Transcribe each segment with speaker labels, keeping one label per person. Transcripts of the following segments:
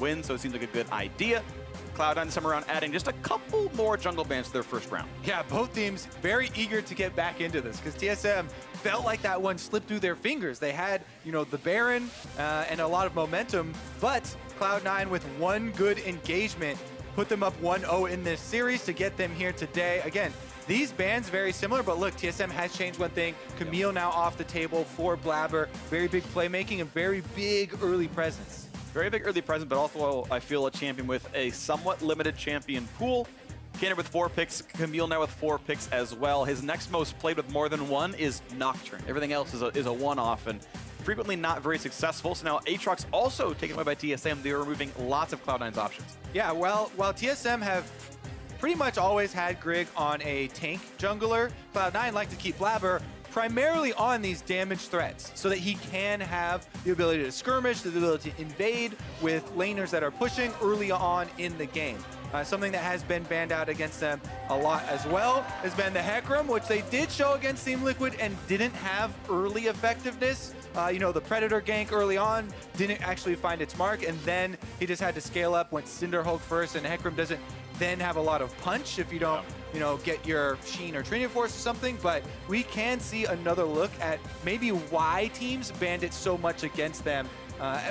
Speaker 1: win, so it seems like a good idea. Cloud9 this time around adding just a couple more jungle bans to their first round.
Speaker 2: Yeah, both teams very eager to get back into this because TSM felt like that one slipped through their fingers. They had, the Baron and a lot of momentum, but Cloud9 with one good engagement put them up 1-0 in this series to get them here today. Again, these bans very similar, but look, TSM has changed one thing. Camille now off the table for Blabber. Very big playmaking and very big early presence.
Speaker 1: Very big early presence, but also I feel a champion with a somewhat limited champion pool. Canner with 4 picks, Camille now with 4 picks as well. His next most played with more than one is Nocturne. Everything else is a one-off and frequently not very successful. So now Aatrox also taken away by TSM. They are removing lots of Cloud9's options.
Speaker 2: Yeah, well, while TSM have pretty much always had Grig on a tank jungler, Cloud9 like to keep Blabber primarily on these damage threats so that he can have the ability to skirmish, the ability to invade with laners that are pushing early on in the game. Something that has been banned out against them a lot as well has been the Hecarim, which they did show against Team Liquid and didn't have early effectiveness. The Predator gank early on didn't actually find its mark, and then he just had to scale up, went Cinderhulk first, and Hecarim doesn't then have a lot of punch if you don't get your Sheen or Trinity Force or something, but we can see another look at maybe why teams banned it so much against them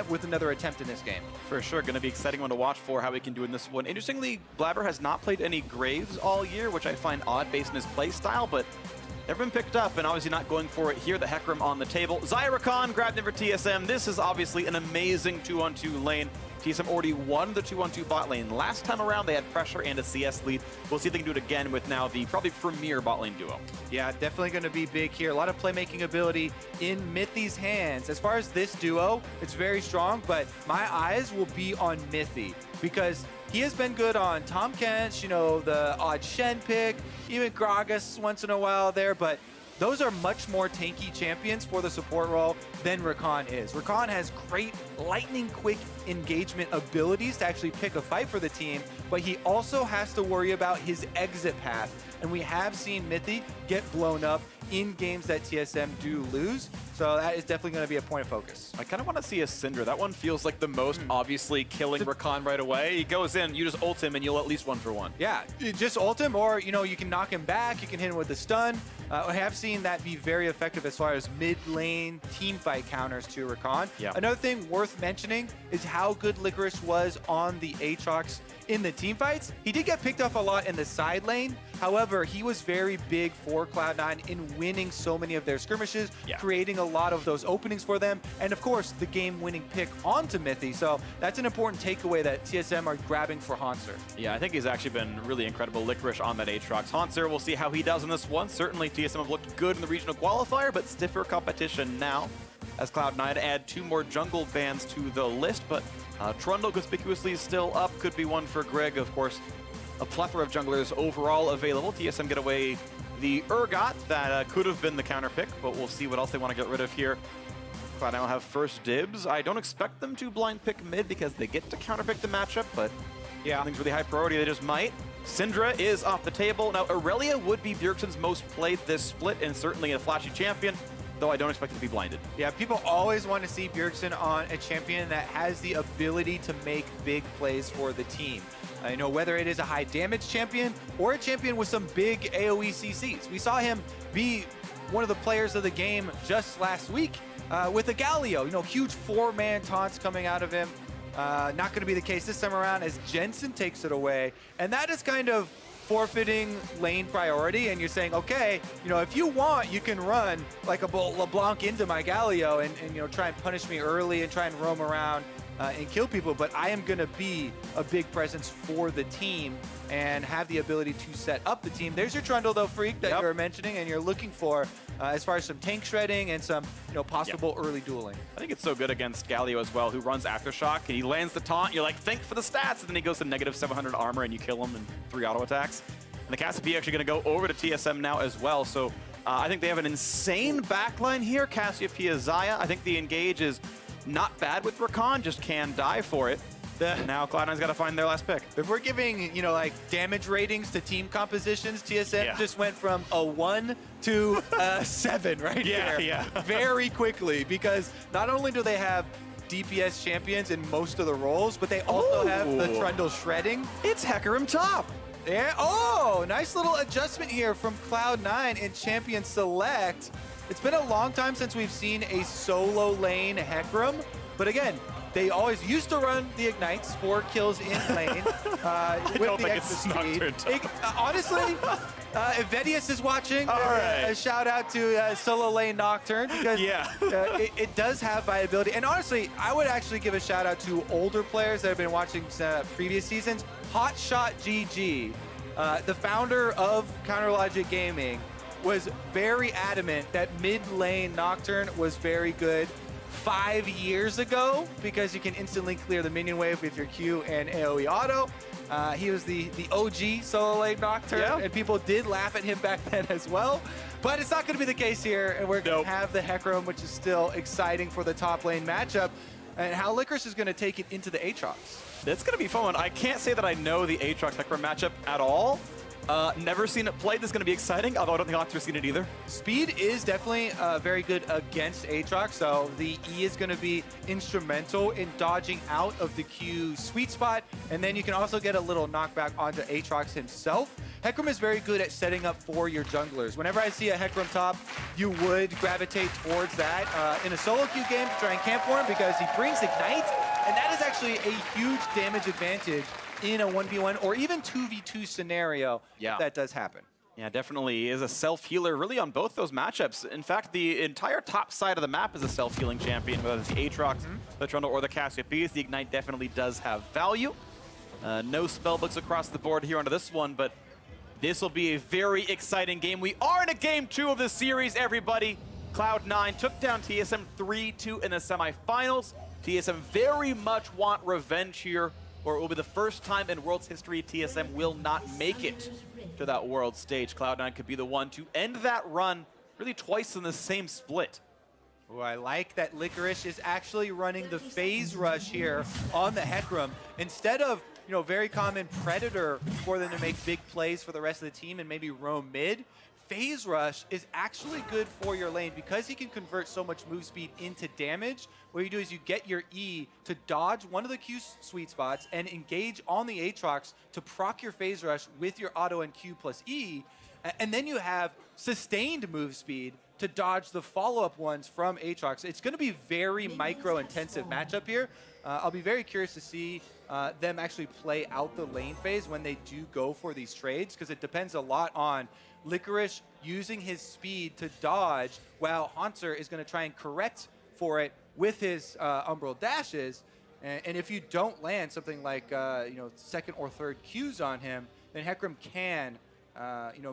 Speaker 2: with another attempt in this game.
Speaker 1: For sure, going to be exciting one to watch for how he can do in this one. Interestingly, Blabber has not played any Graves all year, which I find odd based on his play style, but never been picked up, and obviously not going for it here. The Hecarim on the table. Zyrakan grabbed in for TSM. This is obviously an amazing 2-on-2 lane. TSM already won the 2-on-2 bot lane. Last time around, they had pressure and a CS lead. We'll see if they can do it again with now the probably premier bot lane duo.
Speaker 2: Yeah, definitely going to be big here. A lot of playmaking ability in Mithy's hands. As far as this duo, it's very strong, but my eyes will be on Mithy because he has been good on Tahm Kench, the odd Shen pick, even Gragas once in a while there, but those are much more tanky champions for the support role than Rakan is. Rakan has great lightning quick engagement abilities to actually pick a fight for the team, but he also has to worry about his exit path. And we have seen Mithy get blown up in games that TSM do lose. So that is definitely going to be a point of focus.
Speaker 1: I kind of want to see a Syndra. That one feels like the most obviously killing Rakan right away. He goes in, you just ult him, and you'll at least 1-for-1.
Speaker 2: Yeah, you just ult him, or you can knock him back. You can hit him with the stun. I have seen that be very effective as far as mid-lane team fight counters to Rakan.
Speaker 1: Yeah.
Speaker 2: Another thing worth mentioning is how good Licorice was on the Aatrox in the team fights. He did get picked off a lot in the side lane. However, he was very big for Cloud9 in winning so many of their skirmishes, creating a lot of those openings for them, and of course, the game-winning pick onto Mithy. So that's an important takeaway that TSM are grabbing for Hauntzer.
Speaker 1: Yeah, I think he's actually been really incredible. Licorice on that Aatrox. Hauntzer, we'll see how he does in this one. Certainly, TSM have looked good in the regional qualifier, but stiffer competition now as Cloud9 add 2 more jungle bans to the list, but Trundle conspicuously still up. Could be one for Greg, of course. A plethora of junglers overall available. TSM get away the Urgot that could have been the counter pick, but we'll see what else they want to get rid of here. Cloud9 will have first dibs. I don't expect them to blind pick mid because they get to counter pick the matchup, but yeah, something's really high priority. They just might. Syndra is off the table. Now, Aurelia would be Bjergsen's most played this split and certainly a flashy champion, though I don't expect it to be blinded.
Speaker 2: Yeah, people always want to see Bjergsen on a champion that has the ability to make big plays for the team. Whether it is a high damage champion or a champion with some big AoE CCs. We saw him be one of the players of the game just last week with a Galio. Huge 4-man taunts coming out of him. Not going to be the case this time around as Jensen takes it away. And that is kind of forfeiting lane priority, and you're saying, okay, if you want, you can run like a LeBlanc into my Galio and try and punish me early and try and roam around and kill people, but I am going to be a big presence for the team and have the ability to set up the team. There's your Trundle, though, Freak, that you were mentioning, and you're looking for as far as some tank shredding and some possible early dueling.
Speaker 1: I think it's so good against Galio as well, who runs Aftershock, and he lands the taunt. You're like, think for the stats, and then he goes to negative 700 armor, and you kill him in 3 auto attacks. And the Cassiopeia actually going to go over to TSM now as well, so I think they have an insane backline here. Cassiopeia, Xayah. I think the engage is not bad with Rakan, just can die for it. Now Cloud9's got to find their last pick.
Speaker 2: If we're giving, like damage ratings to team compositions, TSM just went from a 1 to a 7 right here.
Speaker 1: Yeah.
Speaker 2: Very quickly, because not only do they have DPS champions in most of the roles, but they also have the Trundle shredding.
Speaker 1: It's Hecarim top.
Speaker 2: Yeah. Oh, nice little adjustment here from Cloud9 in Champion Select. It's been a long time since we've seen a solo lane Hecarim, but again, they always used to run the Ignites, 4 kills in lane with the extra speed. Honestly, if Vedius is watching, a shout out to solo lane Nocturne, because it does have viability. And honestly, I would actually give a shout out to older players that have been watching previous seasons. Hotshot GG, the founder of Counterlogic Gaming, was very adamant that mid lane Nocturne was very good 5 years ago, because you can instantly clear the minion wave with your Q and AoE auto. He was the OG solo lane Nocturne, and people did laugh at him back then as well. But it's not going to be the case here, and we're going to have the Hecarim, which is still exciting for the top lane matchup, and how Licorice is going to take it into the Aatrox.
Speaker 1: It's going to be fun. I can't say that I know the Aatrox Hecarim matchup at all. Never seen it played. This is going to be exciting, although I don't think Octar's seen it either.
Speaker 2: Speed is definitely very good against Aatrox, so the E is going to be instrumental in dodging out of the Q sweet spot, and then you can also get a little knockback onto Aatrox himself. Hecarim is very good at setting up for your junglers. Whenever I see a Hecarim top, you would gravitate towards that in a solo queue game to try and camp for him, because he brings Ignite, and that is actually a huge damage advantage in a 1v1 or even 2v2 scenario. That does happen.
Speaker 1: Yeah, definitely is a self-healer really on both those matchups. In fact, the entire top side of the map is a self-healing champion, whether it's the Aatrox, the Trundle, or the Cassiopeia. The Ignite definitely does have value. No spellbooks across the board here onto this one, but this will be a very exciting game. We are in a game 2 of the series, everybody. Cloud9 took down TSM 3-2 in the semifinals. TSM very much want revenge here, or it will be the first time in World's history TSM will not make it to that world stage. Cloud9 could be the one to end that run really twice in the same split.
Speaker 2: Oh, I like that Licorice is actually running the phase rush here on the Hecarim. Instead of, very common Predator for them to make big plays for the rest of the team and maybe roam mid, phase rush is actually good for your lane because he can convert so much move speed into damage. What you do is you get your E to dodge one of the Q sweet spots and engage on the Aatrox to proc your phase rush with your auto and Q plus E, and then you have sustained move speed to dodge the follow-up ones from Aatrox. It's going to be very micro-intensive matchup here. I'll be very curious to see them actually play out the lane phase when they do go for these trades, because it depends a lot on Licorice using his speed to dodge, while Haunter is going to try and correct for it with his Umbral dashes. And if you don't land something like second or third Qs on him, then Hecarim can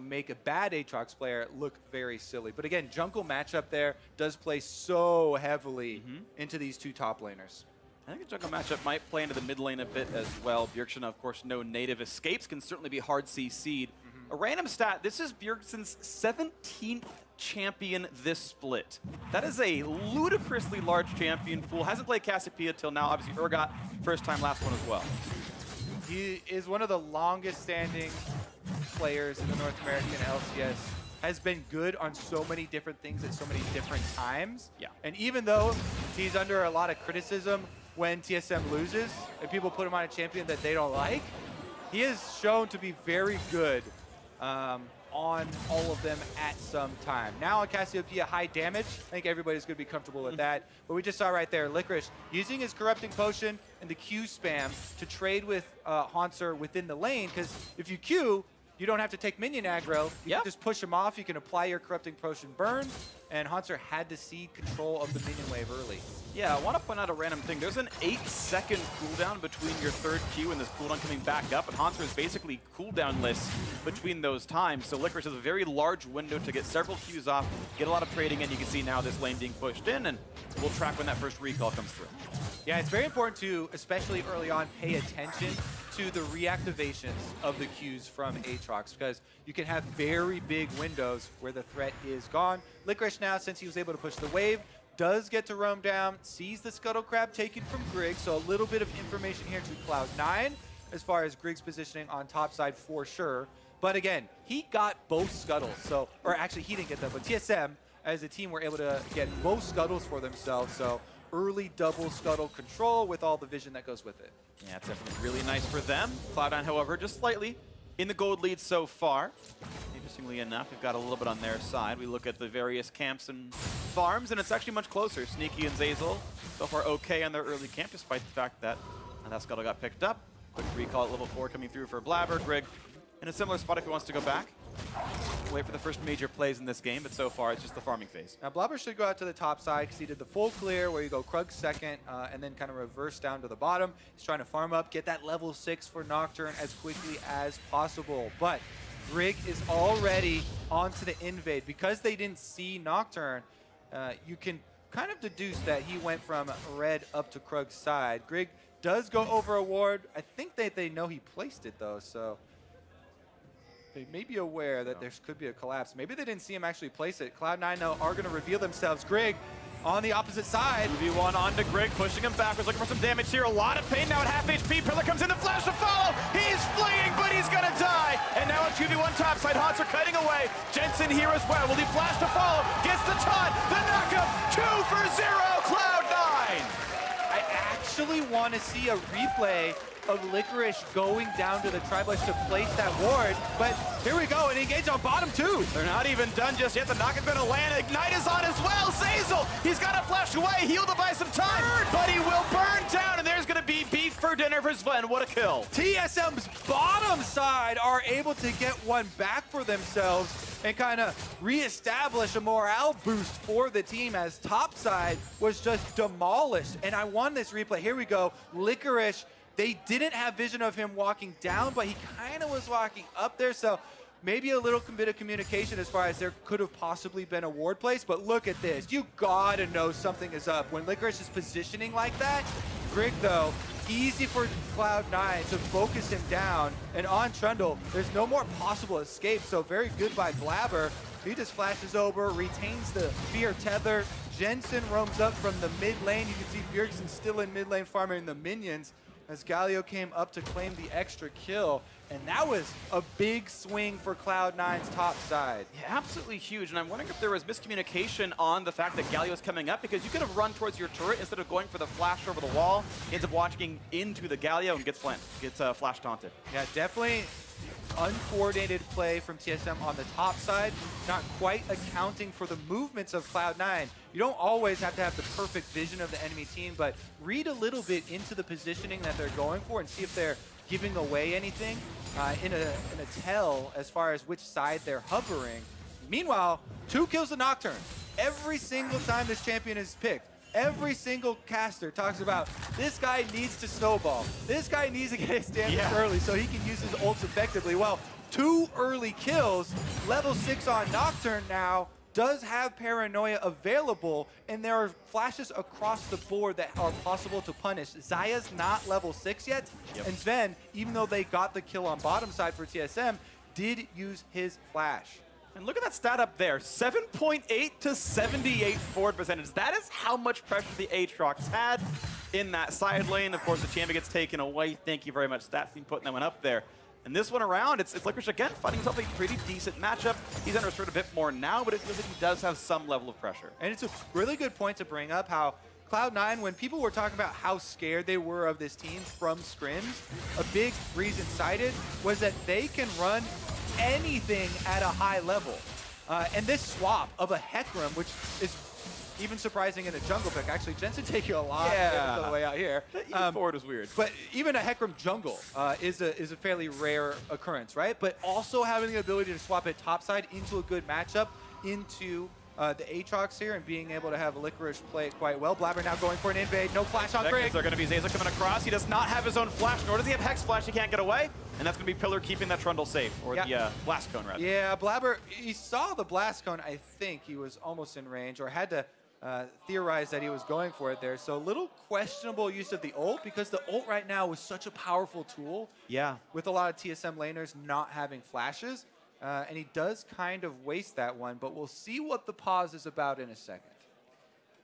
Speaker 2: make a bad Aatrox player look very silly. But again, jungle matchup there does play so heavily into these two top laners.
Speaker 1: I think the jungle matchup might play into the mid lane a bit as well. Bjergsen, of course, no native escapes, can certainly be hard CC'd. A random stat, this is Bjergsen's 17th champion this split. That is a ludicrously large champion pool. Hasn't played Cassiopeia till now. Obviously, Urgot, first time, last one as well.
Speaker 2: He is one of the longest standing players in the North American LCS. Has been good on so many different things at so many different times.
Speaker 1: Yeah.
Speaker 2: And even though he's under a lot of criticism when TSM loses and people put him on a champion that they don't like, he has shown to be very good on all of them at some time. Now on Cassiopeia, high damage. I think everybody's going to be comfortable with that. But we just saw right there, Licorice using his Corrupting Potion and the Q spam to trade with Haunter within the lane, because if you Q, you don't have to take minion aggro. You can just push him off. You can apply your Corrupting Potion burn, and Haunter had to cede control of the minion wave early.
Speaker 1: Yeah, I want to point out a random thing. There's an 8-second cooldown between your third Q and this cooldown coming back up, and Haunter is basically cooldown-less between those times. So Licorice has a very large window to get several Qs off, get a lot of trading in. You can see now this lane being pushed in, and we'll track when that first recall comes through.
Speaker 2: Yeah, it's very important to, especially early on, pay attention to the reactivations of the Qs from Aatrox, because you can have very big windows where the threat is gone. Licorice now, since he was able to push the wave, does get to roam down, sees the Scuttle Crab taken from Griggs, so a little bit of information here to Cloud9 as far as Griggs' positioning on top side for sure. But again, he got both Scuttles, or actually he didn't get them, but TSM as a team were able to get both Scuttles for themselves, so early double scuttle control with all the vision that goes with it.
Speaker 1: Yeah, it's definitely really nice for them. Cloud9, however, just slightly in the gold lead so far. Interestingly enough, we've got a little bit on their side. We look at the various camps and farms, and it's actually much closer. Sneaky and Zazel so far okay on their early camp, despite the fact that that scuttle got picked up. Quick recall at level 4 coming through for Blabber. Grig in a similar spot if he wants to go back. Wait for the first major plays in this game, but so far it's just the farming phase.
Speaker 2: Now Blabber should go out to the top side because he did the full clear where you go Krug second and then kind of reverse down to the bottom. He's trying to farm up, get that level 6 for Nocturne as quickly as possible. But Grig is already onto the invade. Because they didn't see Nocturne, you can kind of deduce that he went from red up to Krug's side. Grig does go over a ward. I think they know he placed it though, so they may be aware that there could be a collapse. Maybe they didn't see him actually place it. Cloud9 though are going to reveal themselves. Grig on the opposite side.
Speaker 1: 2v1 onto Grig, pushing him backwards, looking for some damage here. A lot of pain now at half HP. Pillar comes in, the flash to follow. He's fleeing, but he's going to die. And now a 2v1 topside. Haunts are cutting away. Jensen here as well. Will he flash to follow? Gets the taunt. The knockup. 2 for 0. Cloud9.
Speaker 2: I actually want to see a replay of Licorice going down to the Tri-Bush to place that ward, but here we go, and engage on bottom too.
Speaker 1: They're not even done just yet. The knock-up's gonna land. Ignite is on as well. Zazel, he's got to flash away. He'll buy some time, but he will burn down, and there's gonna be beef for dinner for Sven. What a kill.
Speaker 2: TSM's bottom side are able to get one back for themselves and kind of reestablish a morale boost for the team as top side was just demolished. And I won this replay. Here we go. Licorice, they didn't have vision of him walking down, but he kind of was walking up there, so maybe a little bit of communication as far as there could have possibly been a ward place, but look at this. You gotta know something is up. When Licorice is positioning like that, Grig though, easy for Cloud9 to focus him down, and on Trundle, there's no more possible escape, so very good by Blabber. He just flashes over, retains the Fear Tether. Jensen roams up from the mid lane. You can see Bjergsen still in mid lane farming the minions as Galio came up to claim the extra kill. And that was a big swing for Cloud9's top side.
Speaker 1: Yeah, absolutely huge. And I'm wondering if there was miscommunication on the fact that Galio is coming up, because you could have run towards your turret instead of going for the flash over the wall. He ends up watching into the Galio and gets flash taunted.
Speaker 2: Yeah, definitely uncoordinated play from TSM on the top side, not quite accounting for the movements of Cloud9. You don't always have to have the perfect vision of the enemy team, but read a little bit into the positioning that they're going for and see if they're giving away anything in a tell as far as which side they're hovering. Meanwhile, 2 kills to Nocturne. Every single time this champion is picked, every single caster talks about this guy needs to snowball. This guy needs to get his damage early so he can use his ults effectively. Well, 2 early kills, level 6 on Nocturne now, does have Paranoia available, and there are flashes across the board that are possible to punish. Zaya's not level 6 yet, and Sven, even though they got the kill on bottom side for TSM, did use his flash.
Speaker 1: And look at that stat up there, 7.8 to 78 forward percentage. That is how much pressure the Aatrox had in that side lane. Of course, the champion gets taken away. Thank you very much, Stats team, putting that one up there. And this one around, it's Licorice again, finding himself a pretty decent matchup. He's understood a bit more now, but it feels like he does have some level of pressure.
Speaker 2: And it's a really good point to bring up how Cloud9, when people were talking about how scared they were of this team from scrims, a big reason cited was that they can run anything at a high level. And this swap of a Hecarim, which is even surprising in a jungle pick. Actually, Jensen take you a lot on the way out here.
Speaker 1: Forward is weird.
Speaker 2: But even a Hecarim jungle is a fairly rare occurrence, right? But also having the ability to swap it topside into a good matchup into the Aatrox here and being able to have Licorice play it quite well. Blabber now going for an invade. No flash on Grig.
Speaker 1: They're going to be Zaza coming across. He does not have his own flash, nor does he have Hex Flash. He can't get away. And that's going to be Pillar keeping that Trundle safe, or the Blast Cone, rather.
Speaker 2: Yeah, Blabber, he saw the Blast Cone. I think he was almost in range, or had to theorize that he was going for it there. So a little questionable use of the ult, because the ult right now is such a powerful tool.
Speaker 1: Yeah.
Speaker 2: With a lot of TSM laners not having flashes. And he does kind of waste that one, but we'll see what the pause is about in a second.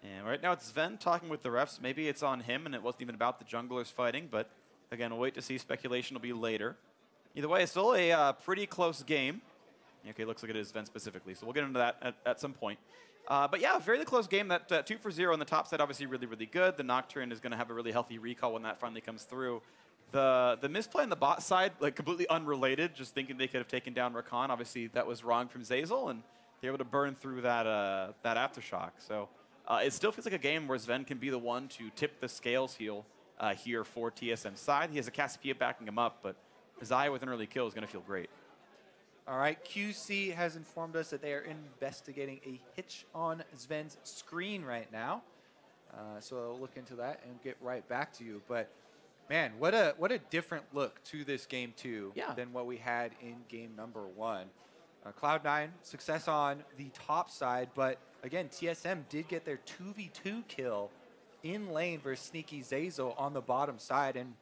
Speaker 1: And right now it's Sven talking with the refs. Maybe it's on him and it wasn't even about the junglers fighting, but again, we'll wait to see. Speculation will be later. Either way, it's still a pretty close game. Okay, looks like it is Sven specifically, so we'll get into that at some point. But yeah, very close game. That 2 for 0 on the top side, obviously really, really good. The Nocturne is going to have a really healthy recall when that finally comes through. The misplay on the bot side, like completely unrelated, just thinking they could have taken down Rakan. Obviously, that was wrong from Zeyzal, and they're able to burn through that aftershock. So it still feels like a game where Sven can be the one to tip the scales here for TSM's side. He has a Cassiopeia backing him up, but Zaya with an early kill is going to feel great.
Speaker 2: All right, QC has informed us that they are investigating a hitch on Sven's screen right now. So I'll look into that and get right back to you. But man, what a different look to this game 2 than what we had in game number 1. Cloud9 success on the top side, but again, TSM did get their 2v2 kill in lane versus Sneaky Zeyzal on the bottom side, and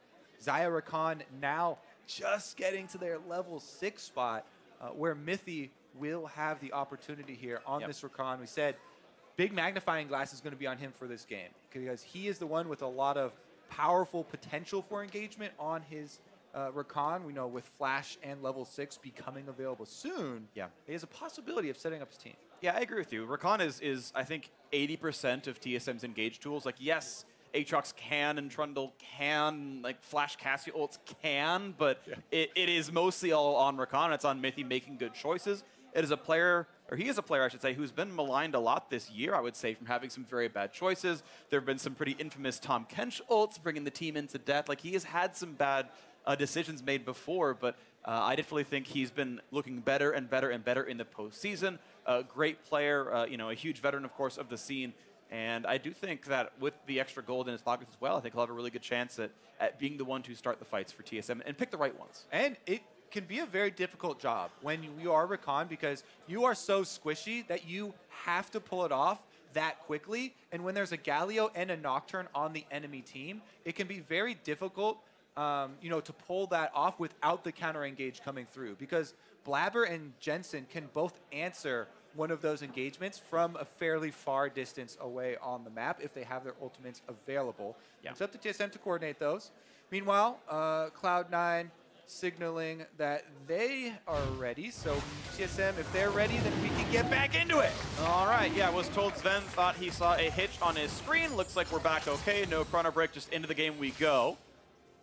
Speaker 2: Zaya Rakan now just getting to their level 6 spot, where Mithy will have the opportunity here on this Rakan. We said big magnifying glass is going to be on him for this game because he is the one with a lot of powerful potential for engagement on his Rakan. We know with Flash and level 6 becoming available soon, he has a possibility of setting up his team.
Speaker 1: Yeah, I agree with you. Rakan is I think, 80% of TSM's engage tools. Like, yes, Aatrox can and Trundle can, like Flash Cassio ults can, but it is mostly all on Rakan. It's on Mithy making good choices. It is a player, or he is a player, I should say, who's been maligned a lot this year, I would say, from having some very bad choices. There have been some pretty infamous Tom Kench ults, bringing the team into death. Like, he has had some bad decisions made before, but I definitely think he's been looking better and better and better in the postseason. A great player, you know, a huge veteran, of course, of the scene. And I do think that with the extra gold in his pockets as well, I think he'll have a really good chance at being the one to start the fights for TSM and pick the right ones.
Speaker 2: And it can be a very difficult job when you are Rakan because you are so squishy that you have to pull it off that quickly. And when there's a Galio and a Nocturne on the enemy team, it can be very difficult you know, to pull that off without the counter engage coming through because Blabber and Jensen can both answer one of those engagements from a fairly far distance away on the map if they have their ultimates available. It's up to TSM to coordinate those. Meanwhile, Cloud9 signaling that they are ready. So TSM, if they're ready, then we can get back into it.
Speaker 1: All right, yeah, was told Sven thought he saw a hitch on his screen. Looks like we're back okay. No chrono break, just into the game we go.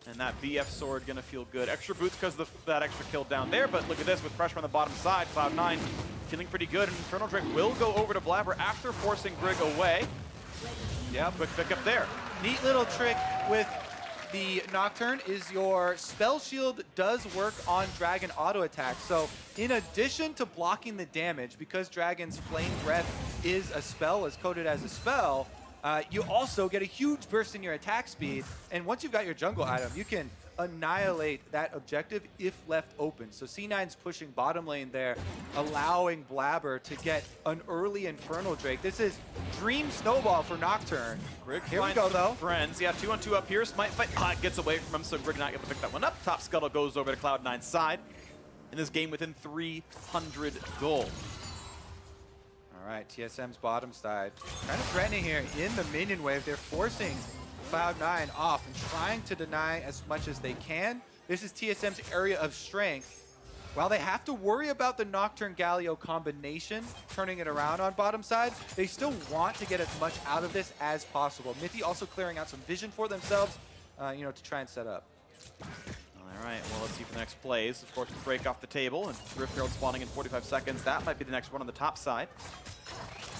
Speaker 1: And that BF sword gonna feel good. Extra boots because of that extra kill down there, but look at this with pressure on the bottom side. Cloud9 feeling pretty good, and Infernal Drake will go over to Blabber after forcing Brig away. Yeah, quick pick up there.
Speaker 2: Neat little trick with the Nocturne is your Spell Shield does work on Dragon auto attack. So in addition to blocking the damage, because Dragon's Flame Breath is a spell, is coded as a spell, you also get a huge burst in your attack speed, and once you've got your jungle item, you can annihilate that objective if left open. So C9's pushing bottom lane there, allowing Blabber to get an early Infernal Drake. This is dream snowball for Nocturne.
Speaker 1: Brig
Speaker 2: here we go, though.
Speaker 1: Friends, yeah, 2-on-2 up here. Smite fight gets away from him, so Brig not able to pick that one up. Top Scuttle goes over to Cloud9's side. In this game within 300 gold.
Speaker 2: All right, TSM's bottom side. Kind of threatening here in the minion wave. They're forcing Cloud9 off and trying to deny as much as they can. This is TSM's area of strength. While they have to worry about the Nocturne Galio combination, turning it around on bottom side, they still want to get as much out of this as possible. Mithy also clearing out some vision for themselves, you know, to try and set up.
Speaker 1: All right, well, let's see for the next plays. Of course, the break off the table, and Rift Herald spawning in 45 seconds. That might be the next one on the top side.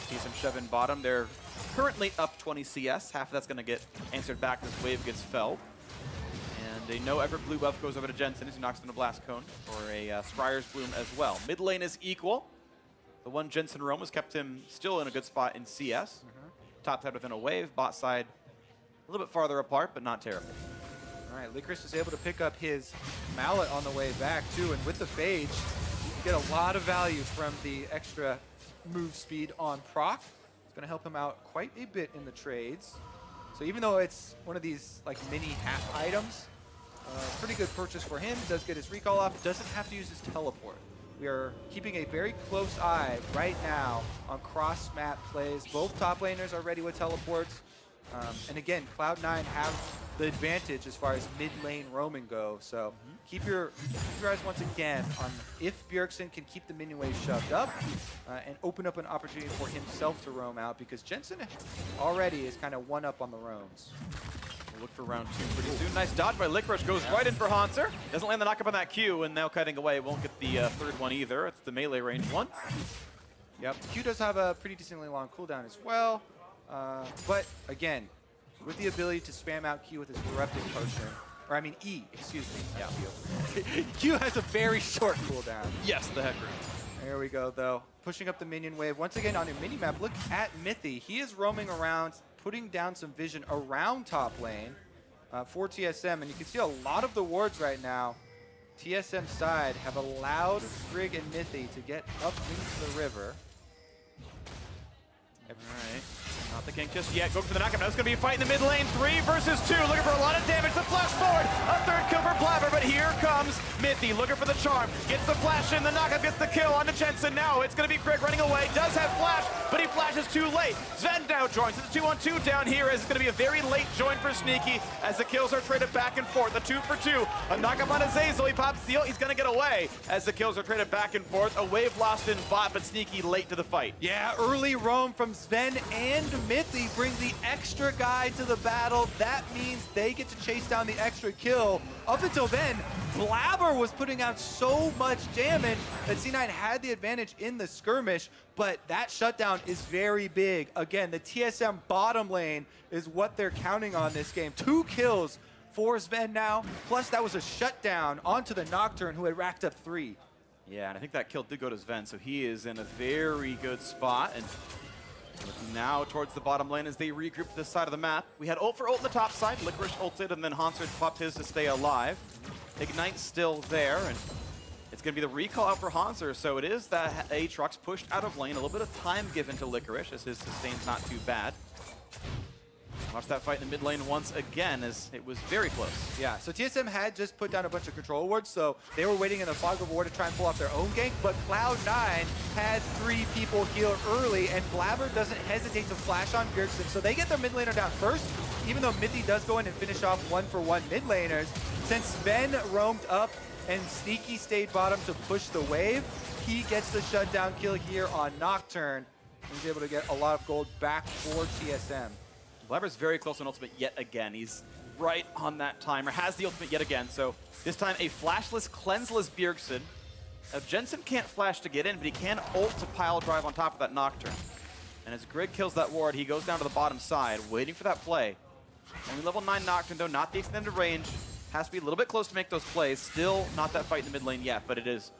Speaker 1: TSM shove in bottom. They're currently up 20 CS. Half of that's going to get answered back as wave gets felled. And a no ever blue buff goes over to Jensen as he knocks in a blast cone for a Scryer's Bloom as well. Mid lane is equal. The one Jensen roam has kept him still in a good spot in CS. Top side within a wave. Bot side a little bit farther apart, but not terrible.
Speaker 2: All right, Licorice is able to pick up his mallet on the way back, too. And with the Phage, you get a lot of value from the extra move speed on proc. It's going to help him out quite a bit in the trades. So even though it's one of these like mini half items, pretty good purchase for him. He does get his recall off, doesn't have to use his teleport. We are keeping a very close eye right now on cross-map plays. Both top laners are ready with teleports. And again, Cloud9 have the advantage as far as mid lane roaming go. So keep your eyes once again on if Bjergsen can keep the minion wave shoved up and open up an opportunity for himself to roam out, because Jensen already is kind of one up on the roams.
Speaker 1: We'll look for round 2 pretty soon. Nice dodge by Licorice, goes right in for Hanser. Doesn't land the knock up on that Q, and now cutting away. Won't get the third one either. It's the melee range one.
Speaker 2: Yep, Q does have a pretty decently long cooldown as well. But again, with the ability to spam out Q with his Corrupting Potion, or I mean E, excuse me, yeah. Q. Q has a very short cooldown.
Speaker 1: Yes, the heck room.
Speaker 2: There we go, though. Pushing up the minion wave. Once again, on your minimap, look at Mithy. He is roaming around, putting down some vision around top lane for TSM. And you can see a lot of the wards right now, TSM side, have allowed Frigg and Mithy to get up into the river.
Speaker 1: All right. Not the gank just yet. Going for the knockup. Now it's going to be a fight in the mid lane. 3 versus 2. Looking for a lot of damage. The flash forward. A third kill for Blabber, but here comes Mithy looking for the charm. Gets the flash in. The knockup gets the kill onto Jensen. Now it's going to be Greg running away. Does have flash, but he flashes too late. Sven now joins. It's a 2-on-2 down here, as it's going to be a very late join for Sneaky as the kills are traded back and forth. The 2 for 2. A knockup on Azazel. He pops the ult. He's going to get away as the kills are traded back and forth. A wave lost in bot, but Sneaky late to the fight.
Speaker 2: Yeah, early roam from Sven and Mithy brings the extra guy to the battle. That means they get to chase down the extra kill. Up until then, Blabber was putting out so much damage that C9 had the advantage in the skirmish, but that shutdown is very big. Again, the TSM bottom lane is what they're counting on this game. 2 kills for Sven now, plus that was a shutdown onto the Nocturne, who had racked up 3.
Speaker 1: Yeah, and I think that kill did go to Sven, so he is in a very good spot. And looking now towards the bottom lane as they regroup to this side of the map. We had ult for ult on the top side. Licorice ulted, and then Hanser popped his to stay alive. Ignite's still there, and it's going to be the recall out for Hanser. So it is that Aatrox pushed out of lane. A little bit of time given to Licorice, as his sustain's not too bad. Watch that fight in the mid lane once again, as it was very close.
Speaker 2: Yeah, so TSM had just put down a bunch of control wards, so they were waiting in the fog of war to try and pull off their own gank, but Cloud9 had 3 people heal early, and Blabber doesn't hesitate to flash on Bjergsen, so they get their mid laner down first, even though Mithy does go in and finish off 1-for-1 mid laners. Since Sven roamed up and Sneaky stayed bottom to push the wave, he gets the shutdown kill here on Nocturne, and he's able to get a lot of gold back for TSM.
Speaker 1: Blabber's very close on ultimate yet again. He's right on that timer, has the ultimate yet again. So this time a flashless, cleanseless Bjergsen. Jensen can't flash to get in, but he can ult to pile drive on top of that Nocturne. And as Grig kills that ward, he goes down to the bottom side, waiting for that play. Only level 9 Nocturne though, not the extended range. Has to be a little bit close to make those plays. Still not that fight in the mid lane yet, but it is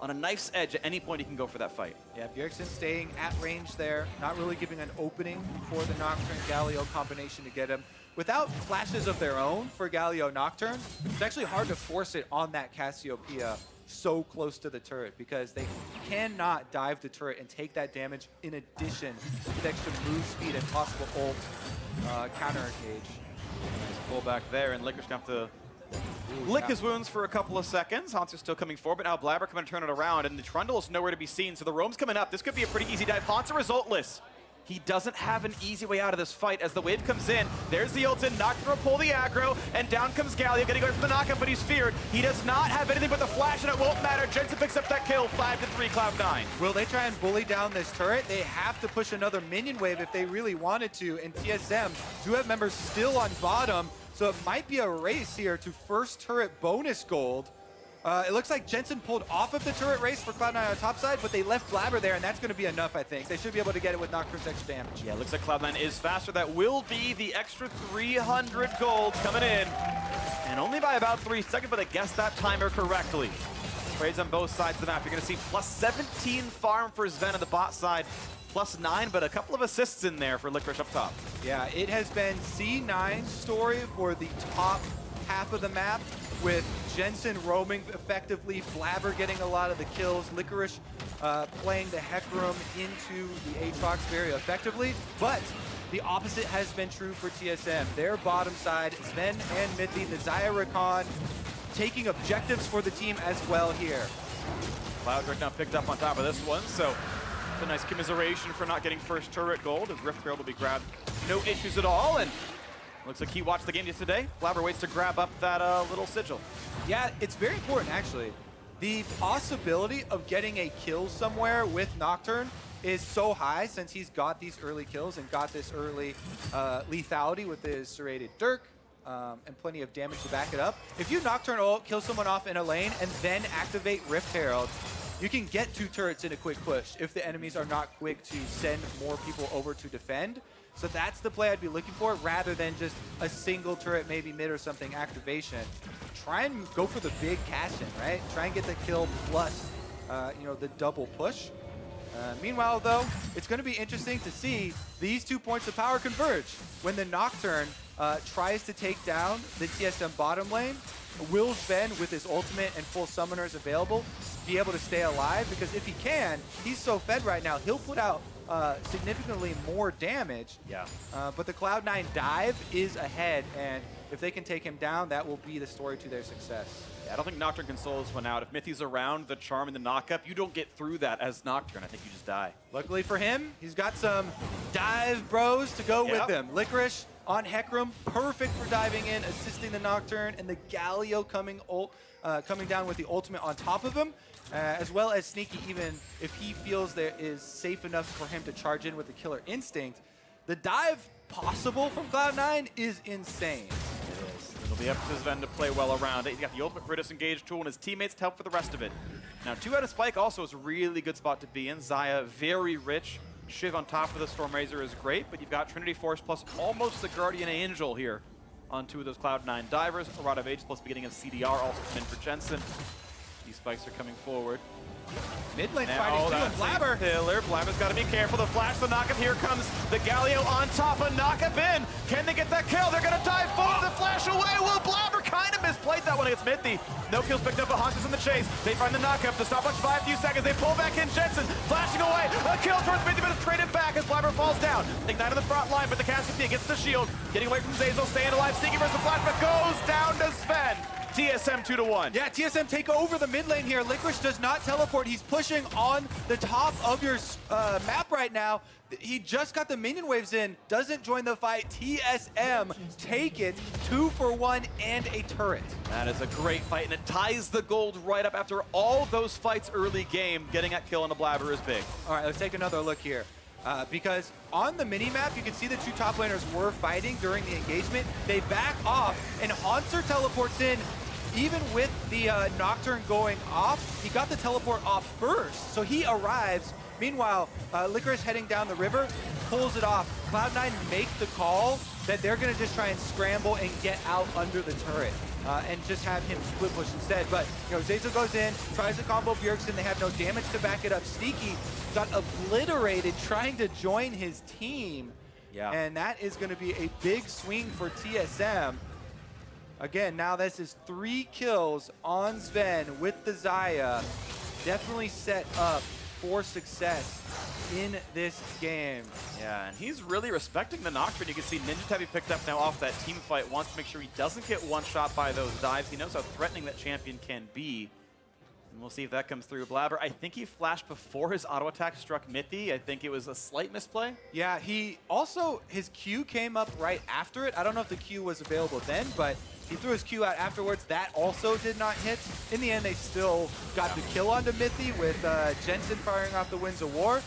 Speaker 1: on a knife's edge. At any point he can go for that fight.
Speaker 2: Yeah, Bjergsen staying at range there, not really giving an opening for the Nocturne Galio combination to get him. Without flashes of their own for Galio Nocturne, it's actually hard to force it on that Cassiopeia so close to the turret, because they cannot dive the turret and take that damage in addition to the extra move speed and possible ult counter engage.
Speaker 1: Nice pull back there, and Licorice going to have to lick his wounds for a couple of seconds. Hanser's still coming forward, but now Blabber coming to turn it around, and the Trundle is nowhere to be seen, so the roam's coming up. This could be a pretty easy dive. Hanser resultless. He doesn't have an easy way out of this fight as the wave comes in. There's the ult in, Nocturne will pull the aggro, and down comes Galio, getting away from the knockup, but he's feared. He does not have anything but the flash, and it won't matter. Jensen picks up that kill, 5-3 Cloud9.
Speaker 2: Will they try and bully down this turret? They have to push another minion wave if they really wanted to, and TSM do have members still on bottom, so it might be a race here to first turret bonus gold. It looks like Jensen pulled off of the turret race for Cloud9 on the top side, but they left Blabber there, and that's going to be enough, I think. They should be able to get it with Nocturne's extra damage.
Speaker 1: Yeah, looks like Cloud9 is faster. That will be the extra 300 gold coming in. And only by about 3 seconds, but I guessed that timer correctly. Trades on both sides of the map. You're going to see plus 17 farm for Sven on the bot side, plus 9, but a couple of assists in there for Licorice up top.
Speaker 2: Yeah, it has been C9's story for the top half of the map, with Jensen roaming effectively, Blabber getting a lot of the kills, Licorice playing the Heck Room into the Aatrox very effectively, but the opposite has been true for TSM. Their bottom side, Sven and Mithy, the Zyrakan, taking objectives for the team as well here.
Speaker 1: Cloud right now picked up on top of this one, so a nice commiseration for not getting first turret gold, as Rift Herald will be grabbed. No issues at all, and looks like he watched the game yesterday. Blabber waits to grab up that little sigil.
Speaker 2: Yeah, it's very important, actually. The possibility of getting a kill somewhere with Nocturne is so high since he's got these early kills and got this early lethality with his serrated Dirk and plenty of damage to back it up. If you Nocturne ult, kill someone off in a lane, and then activate Rift Herald, you can get 2 turrets in a quick push if the enemies are not quick to send more people over to defend. So that's the play I'd be looking for, rather than just a single turret, maybe mid or something, activation. Try and go for the big cash-in, right? Try and get the kill plus, you know, the double push. Meanwhile, though, it's going to be interesting to see these 2 points of power converge. When the Nocturne tries to take down the TSM bottom lane, will Sven, with his ultimate and full summoners available, be able to stay alive? Because if he can, he's so fed right now, he'll put out significantly more damage.
Speaker 1: Yeah.
Speaker 2: But the Cloud9 dive is ahead, and if they can take him down, that will be the story to their success.
Speaker 1: Yeah, I don't think Nocturne can solo this one out. If Mithy's around the charm and the knockup, you don't get through that as Nocturne. I think you just die.
Speaker 2: Luckily for him, he's got some dive bros to go with him. Licorice on Hecarim, perfect for diving in, assisting the Nocturne, and the Galio coming down with the ultimate on top of him, as well as Sneaky, even if he feels there is safe enough for him to charge in with the Killer Instinct. The dive possible from Cloud9 is insane.
Speaker 1: It is. It'll be up to Sven to play well around it. He's got the ultimate for disengage tool and his teammates to help for the rest of it. Now, 2 out of Spike also is a really good spot to be in. Xayah, very rich. Shiv on top of the Storm Razor is great, but you've got Trinity Force plus almost the Guardian Angel here on 2 of those Cloud9 divers. A Rod of Ages plus beginning of CDR also come in for Jensen. These spikes are coming forward.
Speaker 2: Mid lane fighting too, and Blabber.
Speaker 1: Blabber's got to be careful. The flash, the knockup. Here comes the Galio on top of knockup in. Can they get that kill? They're going to dive forward. The flash away. Will Blabber kind of misplayed that one against Mithy. No kills picked up, but Haunter's in the chase. They find the knockup. The stopwatch by a few seconds. They pull back in. Jensen flashing away. A kill towards Mithy, but it's traded back as Blabber falls down. Ignite on the front line, but the Cassiopeia gets the shield. Getting away from Zazel, staying alive. Sneaky versus the flash, but goes down to Sven. TSM 2-1.
Speaker 2: Yeah, TSM take over the mid lane here. Licorice does not teleport. He's pushing on the top of your map right now. He just got the minion waves in, doesn't join the fight. TSM take it, 2 for 1 and a turret.
Speaker 1: That is a great fight, and it ties the gold right up after all those fights early game. Getting that kill on the Blabber is big.
Speaker 2: All right, let's take another look here. Because on the mini-map, you can see the 2 top laners were fighting during the engagement. They back off, and Haunter teleports in. Even with the Nocturne going off, he got the teleport off first, so he arrives. Meanwhile, Licorice heading down the river, pulls it off. Cloud9 make the call that they're going to just try and scramble and get out under the turret and just have him split push instead. But, you know, Zazel goes in, tries to combo Bjergsen. They have no damage to back it up. Sneaky got obliterated trying to join his team.
Speaker 1: Yeah.
Speaker 2: And that is going to be a big swing for TSM. Again, now this is 3 kills on Sven with the Xayah. Definitely set up for success in this game.
Speaker 1: Yeah, and he's really respecting the Nocturne. You can see Ninja Tabby picked up now off that team fight. Wants to make sure he doesn't get one-shot by those dives. He knows how threatening that champion can be. And we'll see if that comes through. Blabber, I think he flashed before his auto attack struck Mithy. I think it was a slight misplay.
Speaker 2: Yeah, he also, his Q came up right after it. I don't know if the Q was available then, but he threw his Q out afterwards. That also did not hit. In the end, they still got the kill onto Mithy with Jensen firing off the Winds of War.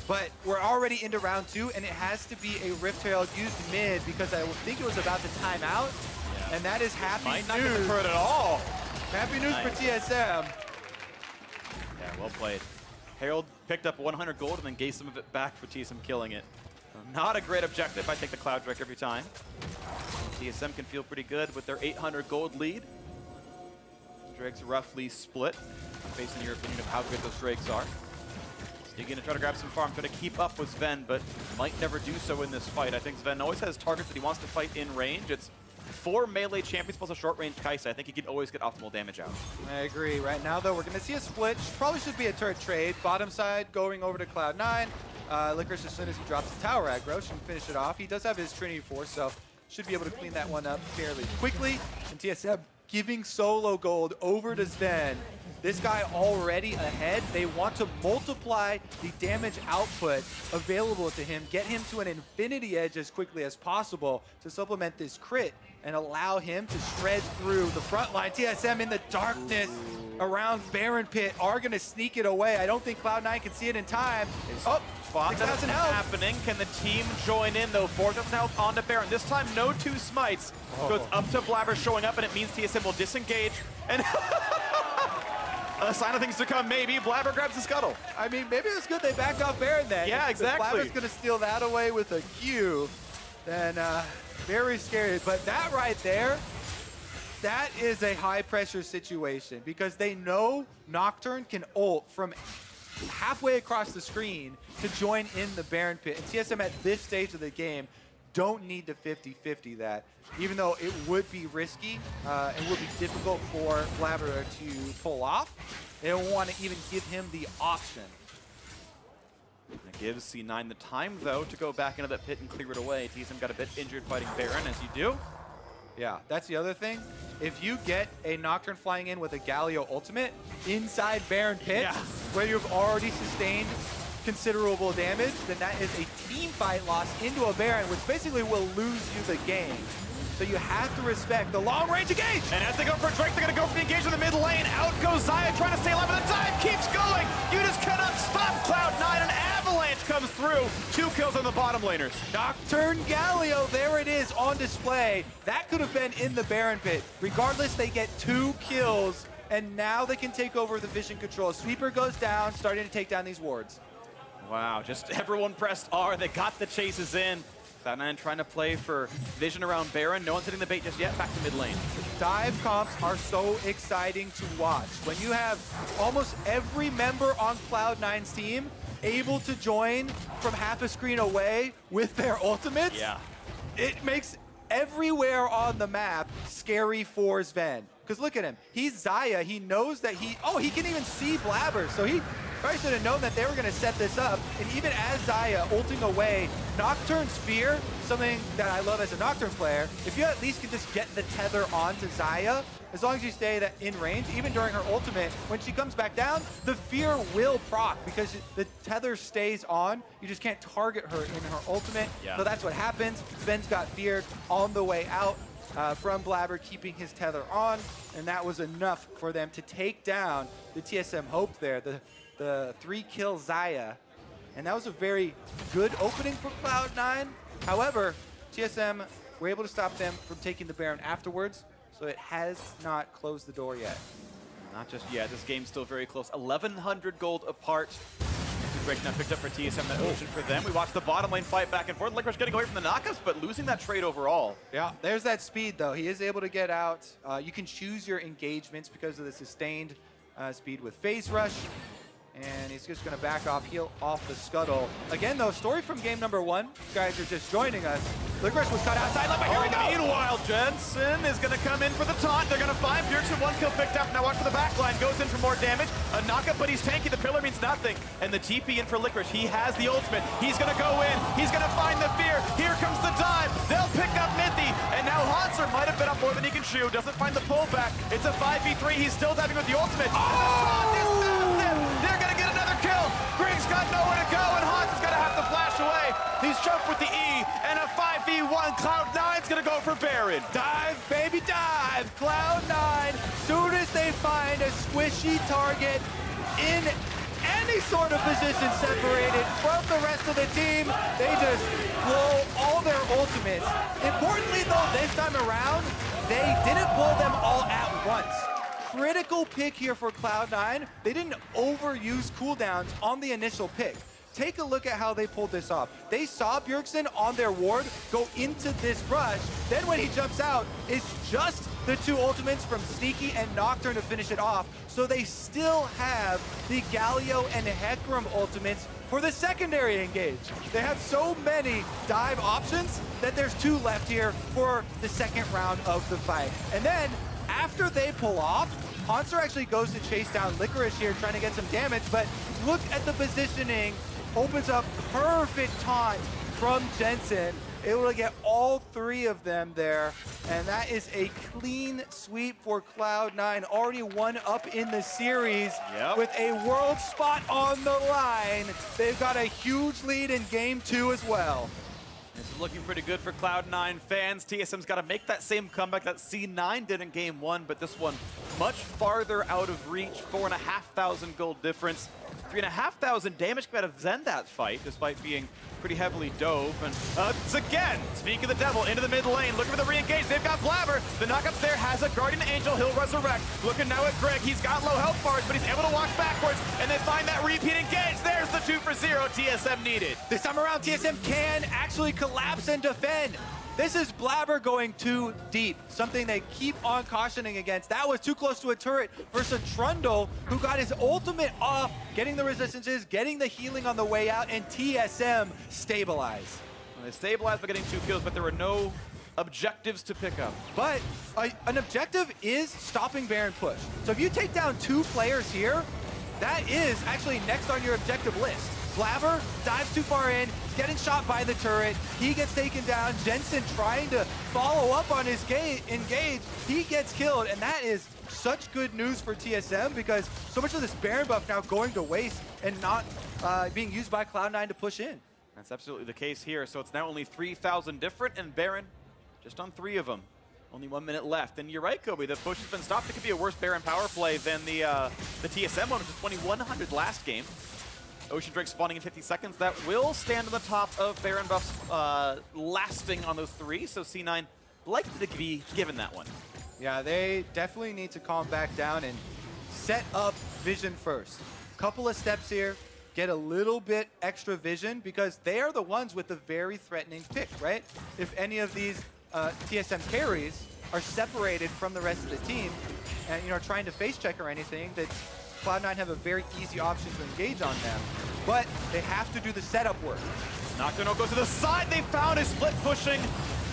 Speaker 2: But we're already into round 2, and it has to be a Rift Herald used mid because I think it was about to time out. Yeah. And that is happy news.
Speaker 1: Might not get the turret at all.
Speaker 2: Happy news for TSM.
Speaker 1: Yeah, well played. Herald picked up 100 gold and then gave some of it back for TSM killing it. Not a great objective. I take the Cloud Drake every time. TSM can feel pretty good with their 800 gold lead. Drakes roughly split, based on your opinion of how good those Drakes are. Sneaking to try to grab some farm, try to keep up with Sven, but might never do so in this fight. I think Sven always has targets that he wants to fight in range. It's 4 melee champions plus a short-range Kai'Sa. I think he can always get optimal damage out.
Speaker 2: I agree. Right now, though, we're going to see a split. Probably should be a turret trade. Bottom side going over to Cloud9. Licorice, as soon as he drops the tower aggro, should finish it off. He does have his Trinity Force, so should be able to clean that one up fairly quickly. And TSM giving solo gold over to Sven. this guy already ahead. They want to multiply the damage output available to him, get him to an infinity edge as quickly as possible to supplement this crit and allow him to shred through the front line. TSM in the darkness around Baron Pit are going to sneak it away. I don't think Cloud9 can see it in time. Oh,
Speaker 1: Spot that's happening. Can the team join in though? 4,000 health onto Baron. This time, no 2 smites. So it's up to Blabber showing up, and it means TSM will disengage. And a sign of things to come, maybe. Blabber grabs the scuttle.
Speaker 2: I mean, maybe it was good they backed off Baron then.
Speaker 1: Yeah, exactly.
Speaker 2: If Blabber's going to steal that away with a Q, then very scary. But that right there, that is a high-pressure situation because they know Nocturne can ult from halfway across the screen to join in the Baron Pit. And TSM at this stage of the game don't need to 50-50 that, even though it would be risky and would be difficult for Blabber to pull off. They don't want to even give him the option.
Speaker 1: That gives C9 the time, though, to go back into that pit and clear it away. TSM got a bit injured fighting Baron, as you do.
Speaker 2: Yeah, that's the other thing. If you get a Nocturne flying in with a Galio ultimate inside Baron Pit, where you've already sustained considerable damage, then that is a team fight loss into a Baron, which basically will lose you the game. So you have to respect the long-range engage.
Speaker 1: And as they go for Drake, they're going to go for the engage in the mid lane. Out goes Xayah trying to stay alive, but the dive keeps going. You just cannot stop Cloud9. An avalanche comes through. 2 kills on the bottom laners.
Speaker 2: Nocturne Galio, there it is on display. That could have been in the Baron Pit. Regardless, they get 2 kills, and now they can take over the vision control. Sweeper goes down, starting to take down these wards.
Speaker 1: Wow, just everyone pressed R. They got the chases in. Cloud9 trying to play for vision around Baron. No one's hitting the bait just yet. Back to mid lane.
Speaker 2: Dive comps are so exciting to watch. When you have almost every member on Cloud9's team able to join from half a screen away with their ultimates, it makes everywhere on the map scary for Sven. Because look at him. He's Xayah. He knows that he can even see Blabber. So he probably should have known that they were going to set this up. And even as Xayah ulting away, Nocturne Sphere, something that I love as a Nocturne player, if you at least can just get the tether onto Xayah, as long as you stay in range, even during her ultimate, when she comes back down, the fear will proc because the tether stays on. You just can't target her in her ultimate. So that's what happens. Sven's got feared on the way out from Blabber, keeping his tether on, and that was enough for them to take down the TSM Hope there, the 3-kill Xayah. And that was a very good opening for Cloud9. However, TSM were able to stop them from taking the Baron afterwards, so it has not closed the door yet.
Speaker 1: Not just yet. This game's still very close. 1,100 gold apart. Drake now picked up for TSM, that ocean for them. We watched the bottom lane fight back and forth. Licorice getting away from the knockups, but losing that trade overall.
Speaker 2: Yeah, there's that speed, though. He is able to get out. You can choose your engagements because of the sustained speed with Phase Rush. And he's just going to back off, heal off the scuttle. Again, though, story from game number 1. You guys are just joining us. Licorice was cut outside. But here we go.
Speaker 1: Meanwhile, Jensen is going to come in for the taunt. They're going to find Bjergsen. 1 kill picked up. Now watch for the backline. Goes in for more damage. A knockup, but he's tanky. The pillar means nothing. And the TP in for Licorice. He has the ultimate. He's going to go in. He's going to find the fear. Here comes the dive. They'll pick up Mithy. And now Hanser might have been up more than he can chew. Doesn't find the pullback. It's a 5v3. He's still diving with the ultimate. They're going to get another kill. Grig's got nowhere to go, and Hans is going to have to flash away. He's jumped with the E, and a 5v1. Cloud9's going to go for Baron.
Speaker 2: Dive, baby, dive. Cloud9, soon as they find a squishy target in any sort of position separated from the rest of the team, they just blow all their ultimates. Importantly, though, this time around, they didn't blow them all at once. Critical pick here for Cloud9. They didn't overuse cooldowns on the initial pick. Take a look at how they pulled this off. They saw Bjergsen on their ward go into this rush. Then when he jumps out, it's just the 2 ultimates from Sneaky and Nocturne to finish it off. So they still have the Galio and Hecarim ultimates for the secondary engage. They have so many dive options that there's 2 left here for the second round of the fight. And then after they pull off, Hanser actually goes to chase down Licorice here, trying to get some damage, but look at the positioning. Opens up perfect taunt from Jensen. able to get all 3 of them there. And that is a clean sweep for Cloud9. Already 1 up in the series with a world spot on the line. They've got a huge lead in game 2 as well.
Speaker 1: This is looking pretty good for Cloud9 fans. TSM's got to make that same comeback that C9 did in game 1, but this one much farther out of reach. 4,500 gold difference. 3,500 damage came out of Zen that fight, despite being pretty heavily dove. And it's again, speak of the devil, into the mid lane, looking for the re-engage. They've got Blabber. The knockup there has a Guardian Angel. He'll resurrect. Looking now at Greg. He's got low health bars, but he's able to walk backwards, and they find that repeat engage. There's the 2 for 0 TSM needed.
Speaker 2: This time around, TSM can actually collapse and defend. This is Blabber going too deep, something they keep on cautioning against. That was too close to a turret versus Trundle, who got his ultimate off, getting the resistances, getting the healing on the way out, and TSM stabilize.
Speaker 1: Well, they stabilized by getting 2 kills, but there were no objectives to pick up.
Speaker 2: But an objective is stopping Baron push. So if you take down 2 players here, that is actually next on your objective list. Blabber dives too far in, he's getting shot by the turret, he gets taken down. Jensen trying to follow up on his engage, he gets killed, and that is such good news for TSM because so much of this Baron buff now going to waste and not being used by Cloud9 to push in.
Speaker 1: That's absolutely the case here. So it's now only 3,000 different, and Baron just on 3 of them. Only 1 minute left. And you're right, Kobe, the push has been stopped. It could be a worse Baron power play than the TSM one, which was 2,100 last game. Ocean Drake spawning in 50 seconds. That will stand on the top of Baron buffs lasting on those 3. So C9 likely to be given that one.
Speaker 2: Yeah, they definitely need to calm back down and set up vision first. Couple of steps here, get a little bit extra vision because they are the ones with the very threatening pick, right? If any of these TSM carries are separated from the rest of the team and trying to face check or anything, that Cloud9 have a very easy option to engage on them, but they have to do the setup work.
Speaker 1: Nocturno goes to the side. They found his split pushing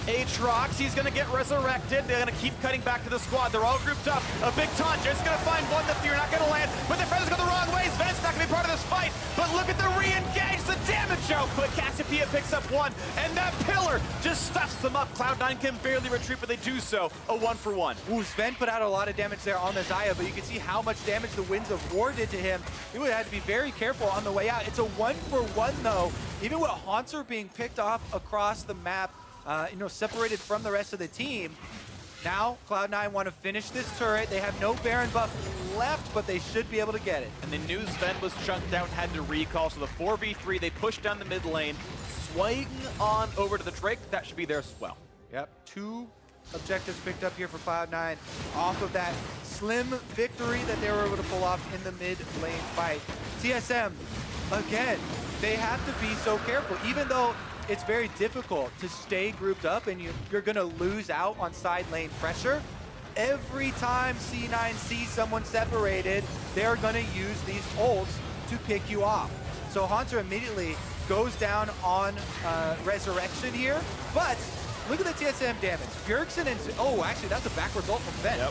Speaker 1: Aatrox. He's going to get resurrected. They're going to keep cutting back to the squad. They're all grouped up. A big taunt. Just going to find one. The fear not going to land, but the feathers go the wrong way. Sven's not going to be part of this fight, but look at the re-engage. The damage output. Cassiopeia picks up 1, and that pillar just stuffs them up. Cloud9 can barely retreat, but they do so. A 1-for-1.
Speaker 2: Ooh, Sven put out a lot of damage there on the Xayah, but you can see how much damage the Winds of War did to him. He would have to be very careful on the way out. It's a 1-for-1 though. Even with Haunter being picked off across the map, separated from the rest of the team. Now, Cloud9 want to finish this turret. They have no Baron buff left, but they should be able to get it.
Speaker 1: And the new Sven was chunked out, had to recall, so the 4v3, they pushed down the mid lane, swing on over to the Drake. That should be theirs as well.
Speaker 2: Yep, 2 objectives picked up here for Cloud9 off of that slim victory that they were able to pull off in the mid lane fight. TSM, again, they have to be so careful, even though it's very difficult to stay grouped up and you're going to lose out on side lane pressure. Every time C9 sees someone separated, they're going to use these ults to pick you off. So Haunter immediately goes down on Resurrection here, but look at the TSM damage. Bjergsen and... Oh, actually, that's a backwards ult from Ven.
Speaker 1: Yep.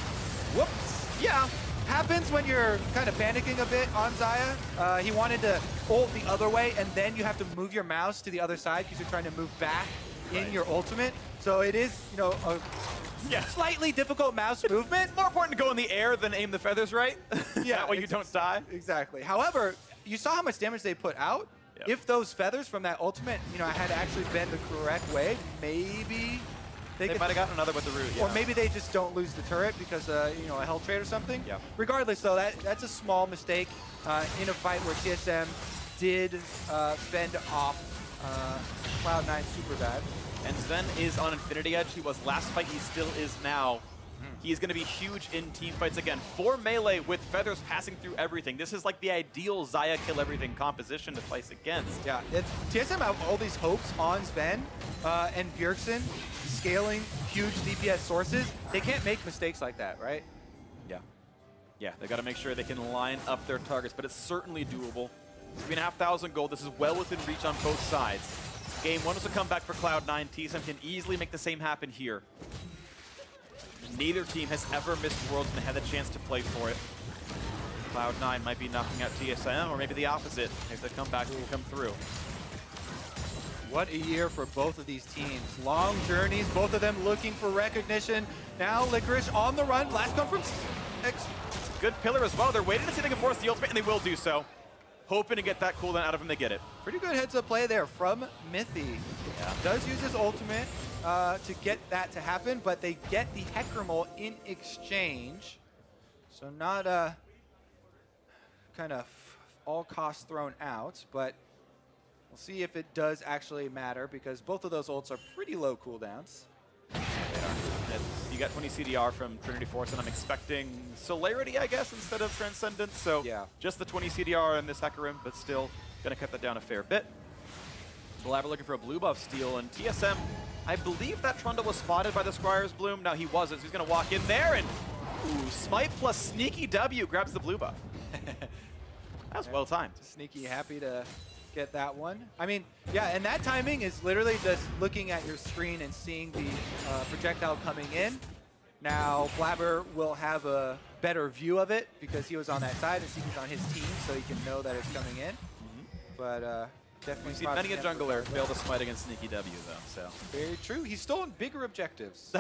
Speaker 2: Whoops. Yeah. Happens when you're kind of panicking a bit on Xayah. He wanted to ult the other way, and then you have to move your mouse to the other side because you're trying to move back in your ultimate. So it is, a slightly difficult mouse movement.
Speaker 1: It's more important to go in the air than aim the feathers right.
Speaker 2: Yeah,
Speaker 1: that way you don't die.
Speaker 2: Exactly. However, you saw how much damage they put out. Yep. If those feathers from that ultimate, had actually been the correct way, maybe they might
Speaker 1: have gotten another with the root, yeah.
Speaker 2: Or maybe they just don't lose the turret because, a hell trade or something.
Speaker 1: Yeah.
Speaker 2: Regardless, though, that's a small mistake in a fight where TSM did fend off Cloud9 super bad.
Speaker 1: And Sven is on Infinity Edge. He was last fight. He still is now. He's going to be huge in team fights again. 4 melee with feathers passing through everything. This is like the ideal Xayah kill everything composition to place against.
Speaker 2: Yeah, TSM have all these hopes on Sven and Bjergsen scaling huge DPS sources. They can't make mistakes like that, right?
Speaker 1: Yeah. Yeah, they got to make sure they can line up their targets, but it's certainly doable. 3,500 gold. This is well within reach on both sides. Game 1 was a comeback for Cloud9. TSM can easily make the same happen here. Neither team has ever missed Worlds and they had the chance to play for it. Cloud9 might be knocking out TSM, or maybe the opposite if the comeback will come through.
Speaker 2: What a year for both of these teams. Long journeys, both of them looking for recognition. Now Licorice on the run. Last come from X.
Speaker 1: Good pillar as well. They're waiting to see if they can force the ultimate, and they will do so. Hoping to get that cooldown out of him, they get it.
Speaker 2: Pretty good heads-up play there from Mithy.
Speaker 1: Yeah.
Speaker 2: Does use his ultimate to get that to happen, but they get the Hecarimal in exchange. So not kind of all costs thrown out, but we'll see if it does actually matter because both of those ults are pretty low cooldowns.
Speaker 1: They are. You got 20 CDR from Trinity Force, and I'm expecting Celerity, I guess, instead of Transcendence. So
Speaker 2: yeah,
Speaker 1: just the 20 CDR in this Hecarim, but still going to cut that down a fair bit. Blabber looking for a blue buff steal, and TSM, I believe that Trundle was spotted by the Squire's Bloom. Now he wasn't, so he's going to walk in there, and ooh, Smite plus Sneaky W grabs the blue buff. That was well timed.
Speaker 2: Sneaky happy to get that one. I mean, yeah, and that timing is literally just looking at your screen and seeing the projectile coming in. Now, Blabber will have a better view of it because he was on that side and Sneaky's on his team, so he can know that it's coming in. But definitely
Speaker 1: We've seen many a jungler fail to smite against Sneaky W, though. So
Speaker 2: very true. He's stolen bigger objectives.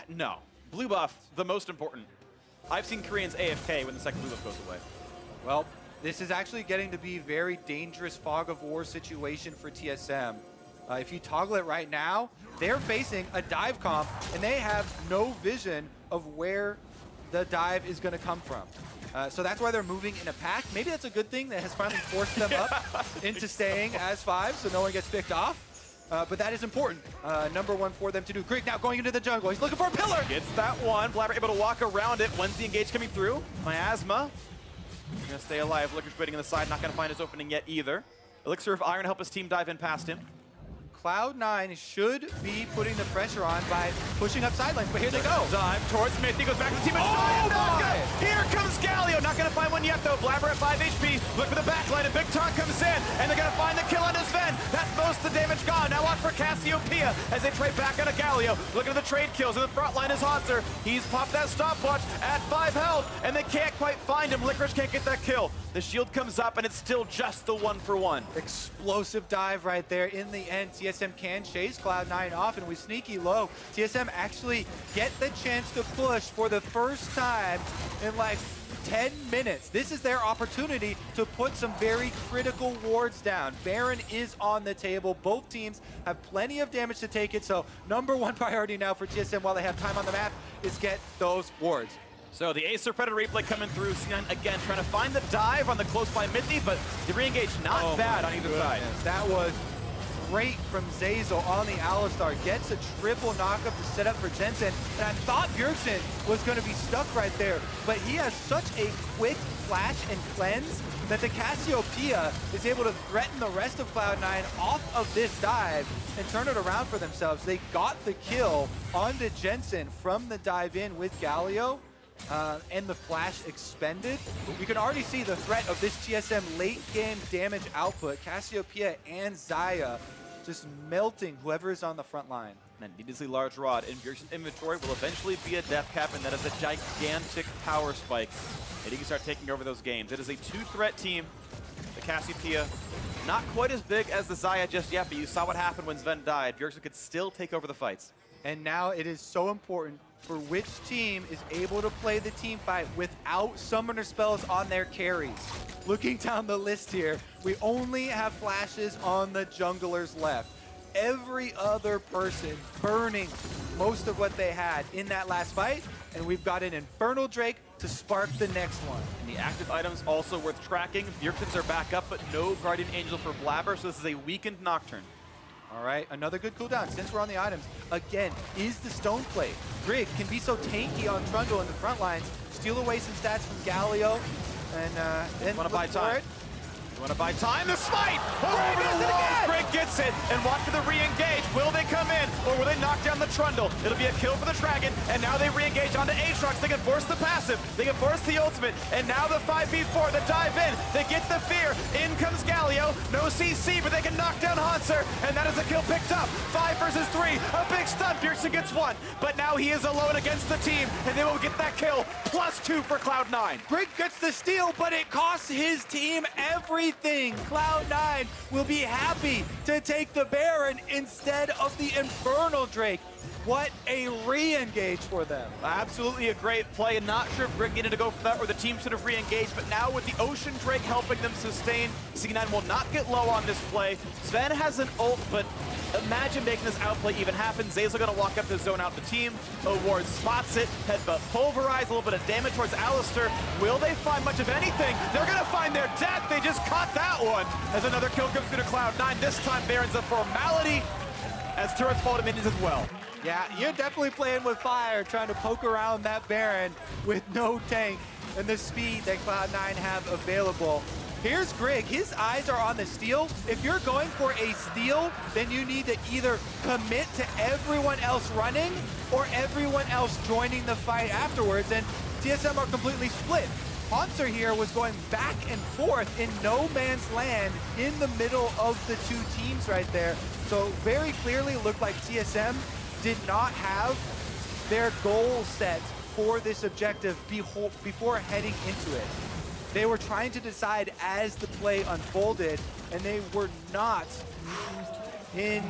Speaker 1: No. Blue buff, the most important. I've seen Koreans AFK when the second blue buff goes away.
Speaker 2: Well, this is actually getting to be a very dangerous fog of war situation for TSM. If you toggle it right now, they're facing a dive comp, and they have no vision of where the dive is going to come from. So that's why they're moving in a pack. Maybe that's a good thing that has finally forced them up into staying as 5, so no one gets picked off. But that is important. Number 1 for them to do. Greek now going into the jungle. He's looking for a pillar.
Speaker 1: Gets that one. Blabber able to walk around it. When's the engage coming through? Miasma. He's going to stay alive. Licorice waiting on the side. Not going to find his opening yet either. Elixir of Iron help his team dive in past him.
Speaker 2: Cloud9 should be putting the pressure on by pushing up sidelines, but here they go.
Speaker 1: Dive towards Smith. He goes back to the team. Here comes Galio. Not going to find one yet, though. Blabber at 5 HP. Look for the backline, and Big Talk comes in, and they're going to find the kill on his Sven. That's most of the damage gone. Now on for Cassiopeia as they trade back on a Galio. Looking at the trade kills. In the front line is Hauntzer. He's popped that stopwatch at 5 health, and they can't quite find him. Licorice can't get that kill. The shield comes up, and it's still just the 1-for-1.
Speaker 2: Explosive dive right there. In the end, TSM can chase Cloud9 off, and with Sneaky low, TSM actually get the chance to push for the first time in like 10 minutes. This is their opportunity to put some very critical wards down. Baron is on the table. Both teams have plenty of damage to take it, so number 1 priority now for TSM while they have time on the map is get those wards.
Speaker 1: So the Acer Predator replay coming through. Sian again trying to find the dive on the close by Mithy, but the re-engage not bad on either side.
Speaker 2: That was great from Zazel on the Alistar. Gets a triple knockup to set up for Jensen. And I thought Bjergsen was going to be stuck right there, but he has such a quick flash and cleanse that the Cassiopeia is able to threaten the rest of Cloud9 off of this dive and turn it around for themselves. They got the kill onto Jensen from the dive in with Galio. And the flash expended. You can already see the threat of this TSM late game damage output. Cassiopeia and Xayah just melting whoever is on the front line.
Speaker 1: And a needlessly large rod in Bjergsen's inventory will eventually be a death cap, and that is a gigantic power spike. And he can start taking over those games. It is a 2-threat team. The Cassiopeia, not quite as big as the Xayah just yet, but you saw what happened when Sven died. Bjergsen could still take over the fights.
Speaker 2: And now it is so important for which team is able to play the team fight without summoner spells on their carries. Looking down the list here, we only have flashes on the junglers left. Every other person burning most of what they had in that last fight, and we've got an Infernal Drake to spark the next one.
Speaker 1: And the active items also worth tracking. Bjergsen's are back up, but no Guardian Angel for Blabber, so this is a weakened Nocturne.
Speaker 2: All right, another good cooldown. Since we're on the items, again, is the Stone Plate. Grig can be so tanky on Trundle in the front lines, steal away some stats from Galio, and then
Speaker 1: want to buy
Speaker 2: time.
Speaker 1: You want to buy time? The smite! Over the wall! Grig gets it, and watch for the re-engage. Will they come in, or will they knock down the Trundle? It'll be a kill for the Dragon, and now they re-engage onto Aatrox. They can force the passive, they can force the ultimate, and now the 5v4, the dive in. They get the fear. In comes Galio. No CC, but they can knock down Hauntzer, and that is a kill picked up. 5 versus 3. A big stun. Bjergsen gets 1, but now he is alone against the team, and they will get that kill. +2 for Cloud9.
Speaker 2: Grig gets the steal, but it costs his team every anything, Cloud9 will be happy to take the Baron instead of the Infernal Drake. What a re-engage for them.
Speaker 1: Absolutely a great play, and not sure if Grig needed to go for that or the team should have re-engaged, but now with the Ocean Drake helping them sustain, C9 will not get low on this play. Sven has an ult, but imagine making this outplay even happen. Zeyzal gonna walk up to zone out the team. Ward spots it, headbutt pulverize, a little bit of damage towards Alistar. Will they find much of anything? They're gonna find their death. They just caught that one. As another kill comes through to Cloud9. This time Baron's a formality, as turrets fall to minions as well.
Speaker 2: Yeah, you're definitely playing with fire, trying to poke around that Baron with no tank and the speed that Cloud9 have available. Here's Grig, his eyes are on the steal. If you're going for a steal, then you need to either commit to everyone else running or everyone else joining the fight afterwards, and TSM are completely split. Hauntzer here was going back and forth in no man's land in the middle of the two teams right there. So very clearly looked like TSM did not have their goal set for this objective before heading into it. They were trying to decide as the play unfolded, and they were not in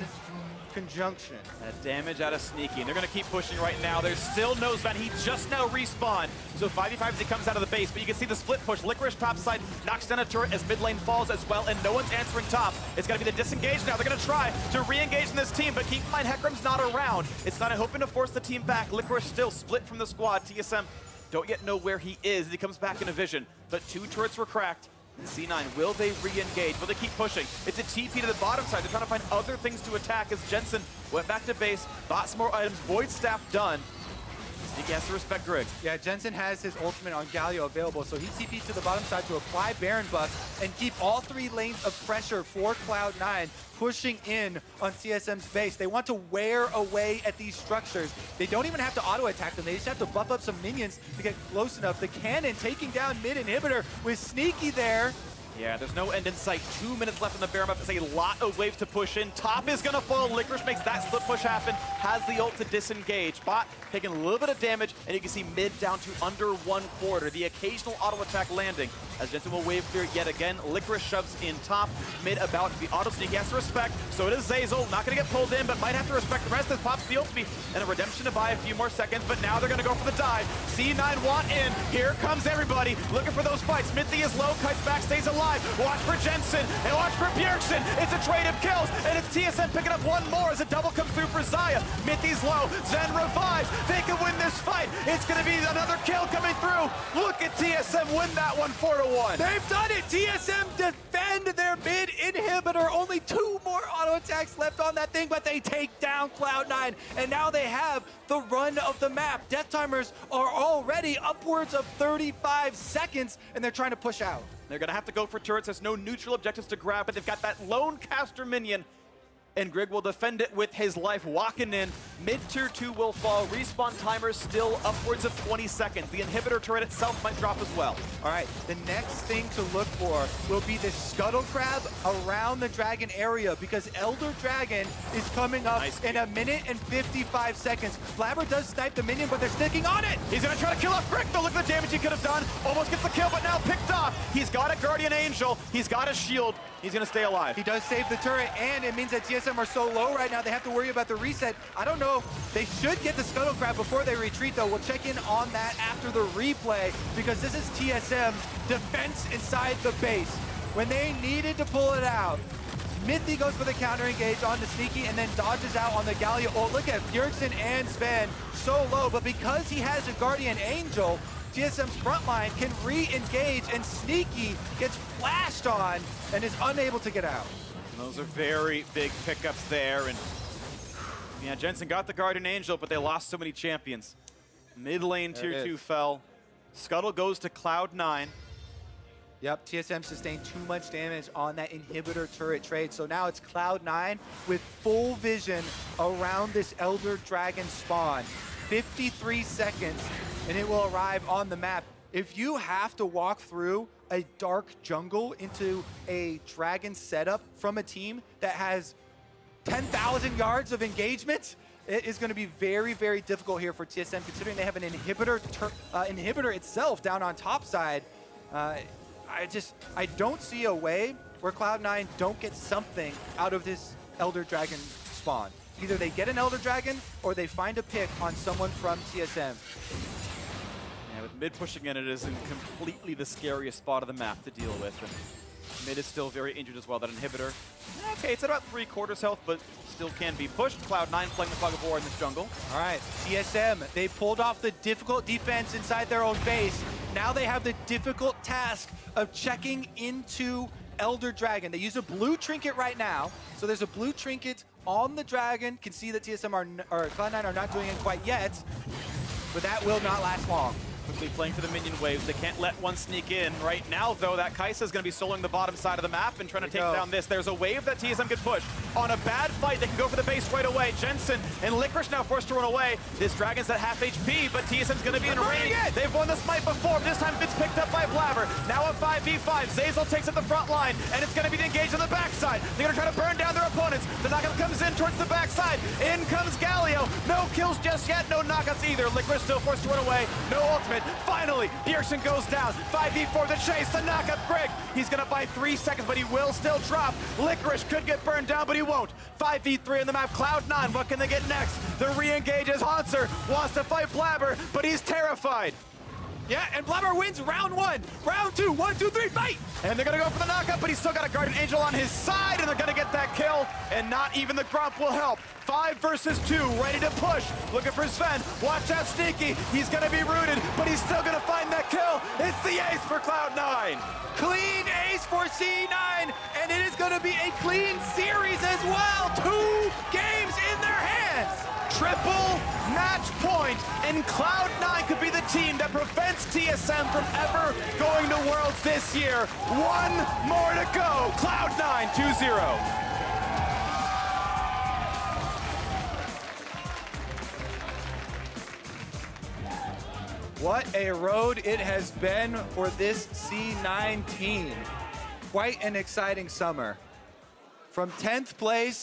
Speaker 2: conjunction.
Speaker 1: That damage out of Sneaky, and they're going to keep pushing right now. There's still no Sven. He just now respawned. So 5v5 as he comes out of the base, but you can see the split push. Licorice top side knocks down a turret as mid lane falls as well, and no one's answering top. It's going to be the disengage now. They're going to try to re-engage in this team, but keep in mind, Hecarim's not around. It's not hoping to force the team back. Licorice still split from the squad. TSM don't yet know where he is. He comes back in a vision, but two turrets were cracked. C9, will they re-engage? Will they keep pushing? It's a TP to the bottom side. They're trying to find other things to attack as Jensen went back to base, bought some more items, Void Staff done. Sneaky has to respect Grig.
Speaker 2: Yeah, Jensen has his ultimate on Galio available, so he TP'd to the bottom side to apply Baron buff and keep all three lanes of pressure for Cloud9 pushing in on TSM's base. They want to wear away at these structures. They don't even have to auto-attack them. They just have to buff up some minions to get close enough. The cannon taking down mid inhibitor with Sneaky there.
Speaker 1: Yeah, there's no end in sight. 2 minutes left in the Baron buff. It's a lot of waves to push in. Top is going to fall. Licorice makes that split push happen. Has the ult to disengage. Bot taking a little bit of damage, and you can see mid down to under 1/4. The occasional auto attack landing as Jensen will wave clear yet again. Licorice shoves in top. Mid about to be auto sneak. He has to respect. So it is Zeyzal. Not going to get pulled in, but might have to respect the rest. As pops the ult speed and a redemption to buy a few more seconds. But now they're going to go for the dive. C9 want in. Here comes everybody looking for those fights. Smithy is low. Kites back, stays alive. Watch for Jensen and watch for Bjergsen. It's a trade of kills, and it's TSM picking up one more as a double comes through for Xayah. Mithy's low. Zen revives. They can win this fight. It's going to be another kill coming through. Look at TSM win that one 4-1.
Speaker 2: They've done it. TSM defend their mid inhibitor. Only 2 more auto attacks left on that thing, but they take down Cloud9, and now they have the run of the map. Death timers are already upwards of 35 seconds, and they're trying to push out.
Speaker 1: They're going to have to go for turrets. There's no neutral objectives to grab, but they've got that lone caster minion, and Grig will defend it with his life walking in. Mid-tier 2 will fall. Respawn timer still upwards of 20 seconds. The inhibitor turret itself might drop as well.
Speaker 2: All right, the next thing to look for will be the scuttle crab around the dragon area, because Elder Dragon is coming up in 1 minute and 55 seconds. Flabber does snipe the minion, but they're sticking on it.
Speaker 1: He's going to try to kill off Grig, though. Look at the damage he could have done. Almost gets the kill, but now picked off. He's got a Guardian Angel. He's got a shield. He's going to stay alive.
Speaker 2: He does save the turret, and it means that TSM are so low right now, they have to worry about the reset. I don't know. They should get the scuttle crab before they retreat, though. We'll check in on that after the replay, because this is TSM's defense inside the base. When they needed to pull it out, Mithy goes for the counter engage on the Sneaky and then dodges out on the Galio. Oh, look at Bjergsen and Sven so low, but because he has a Guardian Angel, TSM's front line can re-engage, and Sneaky gets flashed on and is unable to get out.
Speaker 1: Those are very big pickups there, and yeah, Jensen got the Guardian Angel, but they lost so many champions. Mid lane tier 2 fell. Scuttle goes to Cloud9.
Speaker 2: Yep, TSM sustained too much damage on that inhibitor turret trade, so now it's Cloud9 with full vision around this Elder Dragon spawn. 53 seconds, and it will arrive on the map. If you have to walk through a dark jungle into a dragon setup from a team that has 10,000 yards of engagement, it is going to be very, very difficult here for TSM, considering they have an inhibitor itself down on top side. I don't see a way where Cloud9 don't get something out of this Elder Dragon spawn. Either they get an Elder Dragon or they find a pick on someone from TSM.
Speaker 1: Yeah, with mid pushing in, it is in completely the scariest spot of the map to deal with. And mid is still very injured as well. That inhibitor, okay, it's at about 3/4 health, but still can be pushed. Cloud9 playing the fog of war in this jungle.
Speaker 2: All right, TSM, they pulled off the difficult defense inside their own base. Now they have the difficult task of checking into Elder Dragon. They use a blue trinket right now. So there's a blue trinket on the Dragon. Can see that TSM or Cloud9 are not doing it quite yet, but that will not last long.
Speaker 1: Quickly playing for the minion waves. They can't let one sneak in. Right now, though, that Kai'Sa is going to be soloing the bottom side of the map and trying to take down this. There's a wave that TSM can push. On a bad fight, they can go for the base right away. Jensen and Licorice now forced to run away. This Dragon's at half HP, but TSM's going to be in range. They've won the smite before. This time, it's picked up by Blabber. Now a 5v5. Zeyzal takes at the front line, and it's going to be engaged on the backside. They're going to try to burn down their opponents. The knockout comes in towards the backside. In comes Galio. No kills just yet. No knockouts either. Licorice still forced to run away. No ultimate. Finally, Bjergsen goes down. 5v4 the chase, the knockup Greg. He's gonna buy 3 seconds, but he will still drop. Licorice could get burned down, but he won't. 5v3 on the map, Cloud9, what can they get next? The re-engage as Hanser wants to fight Blabber, but he's terrified.
Speaker 2: Yeah, and Blabber wins round 1. Round 2, 1, 2, 3, fight!
Speaker 1: And they're gonna go for the knockup, but he's still got a Guardian Angel on his side, and they're gonna get that kill, and not even the Grump will help. 5 versus 2, ready to push. Looking for Sven. Watch out, Sneaky. He's gonna be rooted, but he's still gonna find that kill. It's the ace for Cloud9.
Speaker 2: Clean ace for C9, and it is gonna be a clean series as well. 2 games in their hands.
Speaker 1: Triple match point, and Cloud9 could be the team that prevents TSM from ever going to Worlds this year. 1 more to go. Cloud9 2-0.
Speaker 2: What a road it has been for this C9 team. Quite an exciting summer. From 10th place